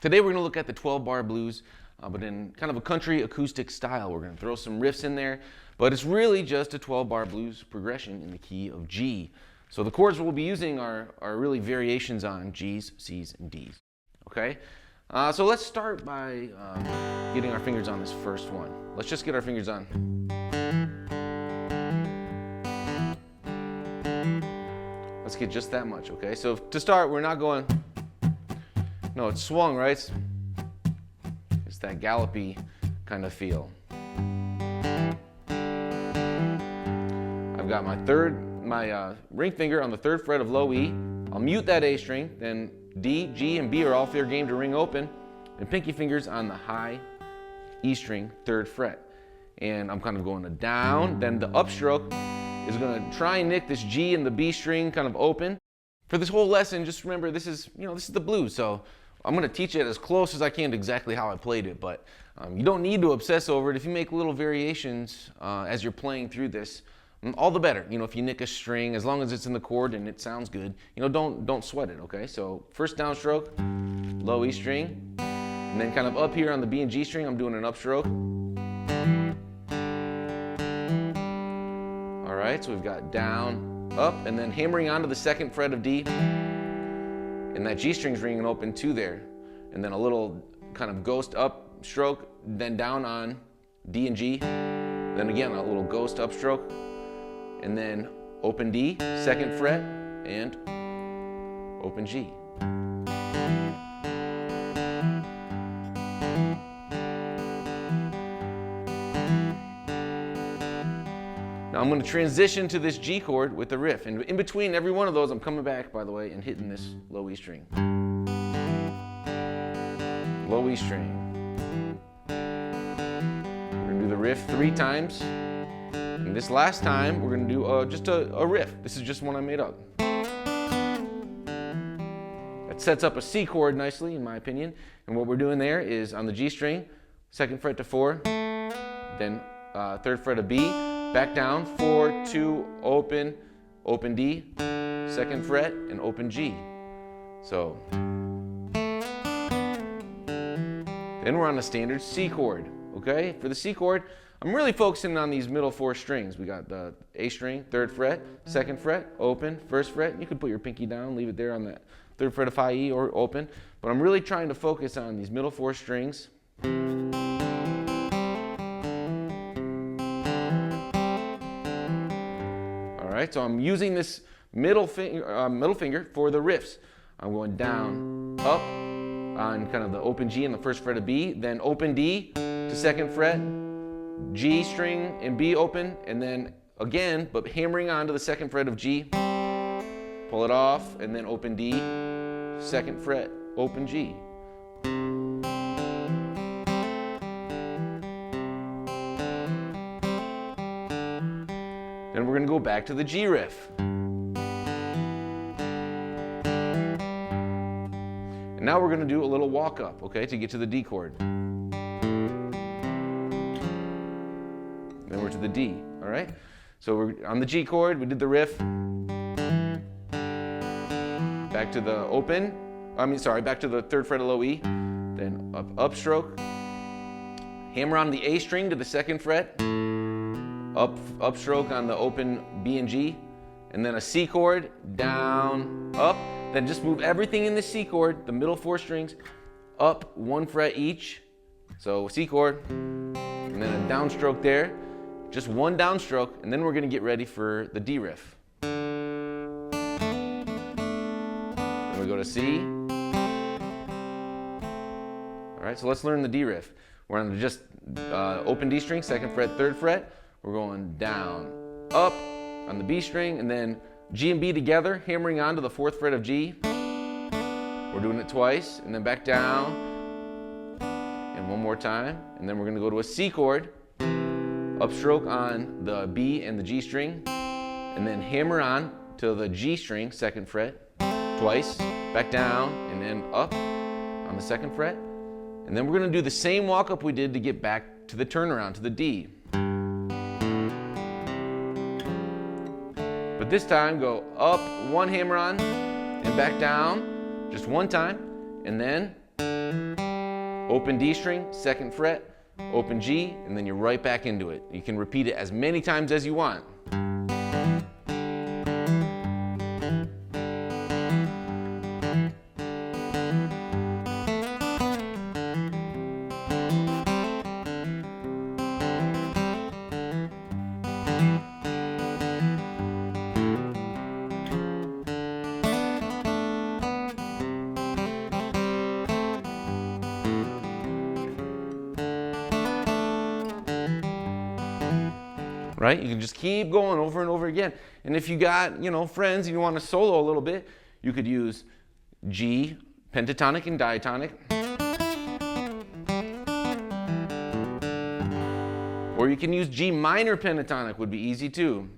Today we're going to look at the 12-bar blues, but in kind of a country acoustic style. We're going to throw some riffs in there, but it's really just a 12-bar blues progression in the key of G. So the chords we'll be using are really variations on G's, C's, and D's. Okay? So let's start by getting our fingers on this first one. Let's just get our fingers on. Let's get just that much, okay? So to start, we're not going... No, it's swung, right? It's that gallopy kind of feel. I've got my ring finger on the 3rd fret of low E. I'll mute that A string, then D, G, and B are all fair game to ring open, and pinky fingers on the high E string, 3rd fret. And I'm kind of going to down, then the upstroke is going to try and nick this G and the B string kind of open. For this whole lesson, just remember this is the blues, so I'm going to teach it as close as I can to exactly how I played it, but you don't need to obsess over it. If you make little variations as you're playing through this, all the better. If you nick a string, as long as it's in the chord and it sounds good, don't sweat it, okay? So first downstroke, low E string, and then kind of up here on the B and G string, I'm doing an upstroke. All right, so we've got down, up, and then hammering onto the 2nd fret of D, and that G string's ringing open 2 there, and then a little kind of ghost up stroke, then down on D and G, then again a little ghost upstroke, and then open D, 2nd fret, and open G. Now I'm going to transition to this G chord with the riff, and in between every one of those I'm coming back, by the way, and hitting this low E string. Low E string. We're going to do the riff 3 times, and this last time we're going to do just a riff. This is just one I made up. That sets up a C chord nicely, in my opinion, and what we're doing there is on the G string, 2nd fret to 4, then 3rd fret of B, back down, 4, 2, open, open D, 2nd fret, and open G. So, then we're on the standard C chord, okay? For the C chord, I'm really focusing on these middle 4 strings. We got the A string, 3rd fret, 2nd fret, open, 1st fret. You can put your pinky down, leave it there on that 3rd fret of high E or open. But I'm really trying to focus on these middle 4 strings. Alright, so I'm using this middle finger for the riffs. I'm going down, up, on kind of the open G and the 1st fret of B, then open D to 2nd fret, G string and B open, and then again, but hammering on to the 2nd fret of G, pull it off, and then open D, 2nd fret, open G. Then we're going to go back to the G riff. And now we're going to do a little walk up, okay, to get to the D chord. Then we're to the D, all right? So we're on the G chord, we did the riff. Back to the back to the 3rd fret of low E. Then upstroke. Hammer on the A string to the 2nd fret. Upstroke on the open B and G, and then a C chord, down, up, then just move everything in the C chord, the middle 4 strings, up 1 fret each, so C chord, and then a downstroke there, just 1 downstroke, and then we're going to get ready for the D riff. Then we go to C. Alright, so let's learn the D riff. We're on just open D string, 2nd fret, 3rd fret. We're going down, up on the B string, and then G and B together, hammering on to the 4th fret of G. We're doing it twice, and then back down, and one more time, and then we're going to go to a C chord, upstroke on the B and the G string, and then hammer on to the G string, 2nd fret, twice, back down, and then up on the 2nd fret, And then we're going to do the same walk up we did to get back to the turnaround, to the D. But this time go up, one hammer-on, and back down, just one time, and then open D string, 2nd fret, open G, and then you're right back into it. You can repeat it as many times as you want. Right? You can just keep going over and over again. And if you got, friends and you want to solo a little bit, you could use G, pentatonic and diatonic. Or you can use G minor pentatonic, would be easy too,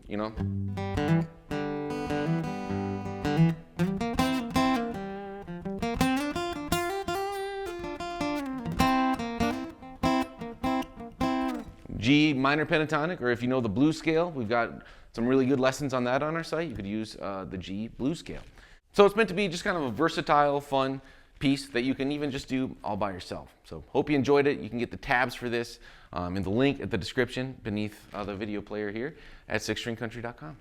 G minor pentatonic, or if you know the blues scale, we've got some really good lessons on that on our site. You could use the G blues scale. So it's meant to be just kind of a versatile, fun piece that you can even just do all by yourself. So hope you enjoyed it. You can get the tabs for this in the link at the description beneath the video player here at sixstringcountry.com.